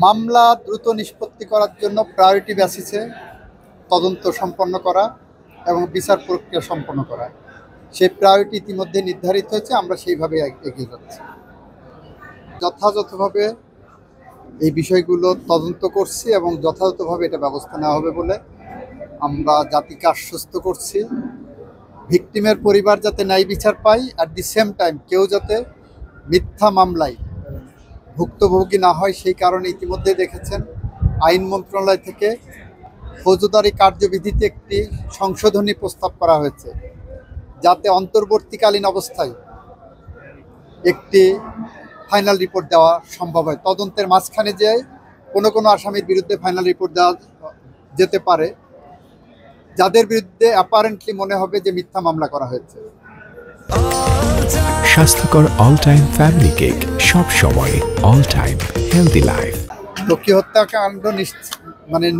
মামলা দ্রুত নিষ্পত্তি করার জন্য প্রায়োরিটি বেসিসে তদন্ত সম্পন্ন করা এবং বিচার প্রক্রিয়া সম্পন্ন করা, সেই প্রায়োরিটি ইতিমধ্যে নির্ধারিত হয়েছে। আমরা সেইভাবে এগিয়ে যাচ্ছি। যথাযথভাবে এই বিষয়গুলো তদন্ত করছি এবং যথাযথভাবে এটা ব্যবস্থা নেওয়া হবে বলে আমরা জাতিকে আশ্বস্ত করছি। ভিকটিমের পরিবার যাতে ন্যায় বিচার পায়, অ্যাট দি সেম টাইম কেউ যাতে মিথ্যা মামলায় ভুক্তভোগী না হয়, সেই কারণে ইতিমধ্যে দেখেছেন আইন মন্ত্রণালয় থেকে ফৌজদারি কার্যবিধিতে একটি সংশোধনী প্রস্তাব করা হয়েছে, যাতে অন্তর্বর্তীকালীন অবস্থায় একটি ফাইনাল রিপোর্ট দেওয়া সম্ভব হয়। তদন্তের মাঝখানে যে কোনো আসামির বিরুদ্ধে ফাইনাল রিপোর্ট দেওয়া যেতে পারে, যাদের বিরুদ্ধে অ্যাপারেন্টলি মনে হবে যে মিথ্যা মামলা করা হয়েছে। স্বাস্থ্যকর অল টাইম ফ্যামিলি কেক, সব সময় all time healthy life. Lakshmi হত্যাকাণ্ড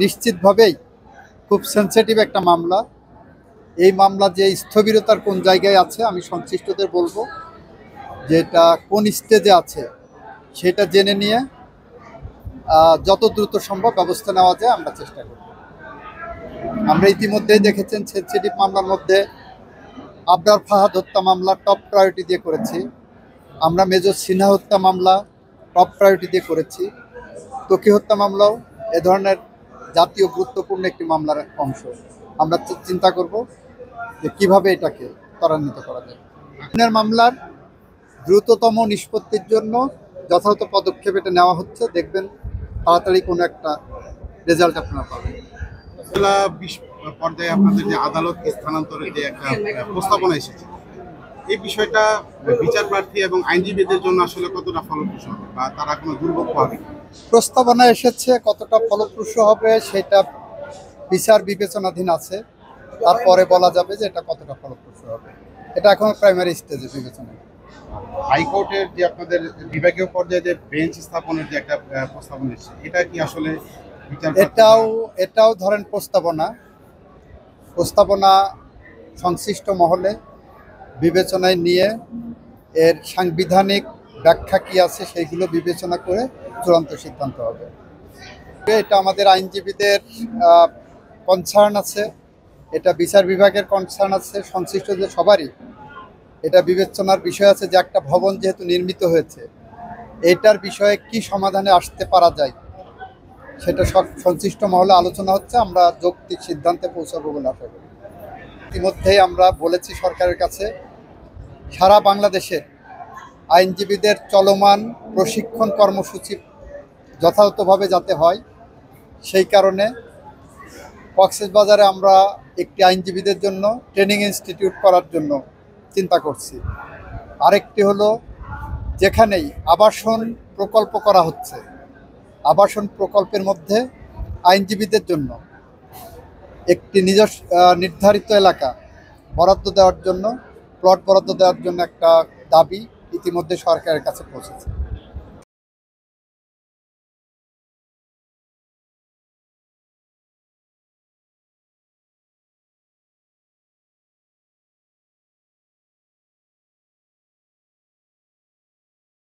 নিশ্চিতভাবেই খুব সেন্সিটিভ একটা মামলা। এই মামলা যে স্থবিরতার কোন জায়গায় আছে, আমি সংশ্লিষ্টদের বলবো যে এটা কোন স্টেজে আছে সেটা জেনে নিয়ে যত দ্রুত সম্ভব ব্যবস্থা নেওয়া যায় আমরা চেষ্টা করব। আমরা ইতিমধ্যেই দেখেছেন সেন্সিটিভ মামলার মধ্যে আবরার ফাহাদ হত্যা মামলা টপ প্রায়োরিটি দিয়ে করেছি, আমরা মেজর সিনহা হত্যা মামলা টপ প্রায়োরিটি দিয়ে করেছি, ত্বকী হত্যা মামলাও এ ধরনের জাতীয় গুরুত্বপূর্ণ একটি মামলার অংশ। আমরা চিন্তা করব যে কীভাবে এটাকে ত্বরান্বিত করা যায়। খুনের মামলার দ্রুততম নিষ্পত্তির জন্য যথাযথ পদক্ষেপ এটা নেওয়া হচ্ছে। দেখবেন তাড়াতাড়ি কোনো একটা রেজাল্ট আপনারা পাবেন। পর্যায়ে আপনাদের যে আদালত স্থানান্তরের যে একটা প্রস্তাবনা এসেছে, এই বিষয়টা বিচার প্রার্থী এবং আইনজীবীদের জন্য আসলে কতটা ফলপ্রসূ হবে বা তারা কোনো দুর্ভোগ পাবে? প্রস্তাবনা এসেছে, কতটা ফলপ্রসূ হবে সেটা বিচার বিবেচনাধীন আছে। তারপরে বলা যাবে যে এটা কতটা ফলপ্রসূ হবে। এটা এখন প্রাইমারি স্টেজে বিবেচনা। হাইকোর্টের যে আপনাদের বিভাগীয় পর্যায়ে যে বেঞ্চ স্থাপনের যে একটা প্রস্তাবনা এসেছে, এটা কি আসলে এটাও ধরেন প্রস্তাবনা সংশ্লিষ্ট মহলে বিবেচনায় নিয়ে এর সাংবিধানিক ব্যাখ্যা কী আছে সেইগুলো বিবেচনা করে চূড়ান্ত সিদ্ধান্ত হবে। এটা আমাদের আইনজীবীদের কনসার্ন আছে, এটা বিচার বিভাগের কনসার্ন আছে, সংশ্লিষ্টদের সবারই এটা বিবেচনার বিষয় আছে যে একটা ভবন যেহেতু নির্মিত হয়েছে, এটার বিষয়ে কি সমাধানে আসতে পারা যায় সেটা সংশ্লিষ্ট মহলে আলোচনা হচ্ছে। আমরা যৌক্তিক সিদ্ধান্তে পৌঁছাবো বলে আশা করি। ইতিমধ্যেই আমরা বলেছি সরকারের কাছে সারা বাংলাদেশের আইনজীবীদের চলমান প্রশিক্ষণ কর্মসূচি যথাযথভাবে যাতে হয়, সেই কারণে কক্সবাজারে আমরা একটি আইনজীবীদের জন্য ট্রেনিং ইনস্টিটিউট করার জন্য চিন্তা করছি। আরেকটি হলো যেখানেই আবাসন প্রকল্প করা হচ্ছে, আবাসন প্রকল্পের মধ্যে আইনজীবীদের জন্য একটি নির্ধারিত এলাকা বরাদ্দ দেওয়ার জন্য, প্লট বরাদ্দ দেওয়ার জন্য একটা দাবি ইতিমধ্যে সরকারের কাছে পৌঁছেছে।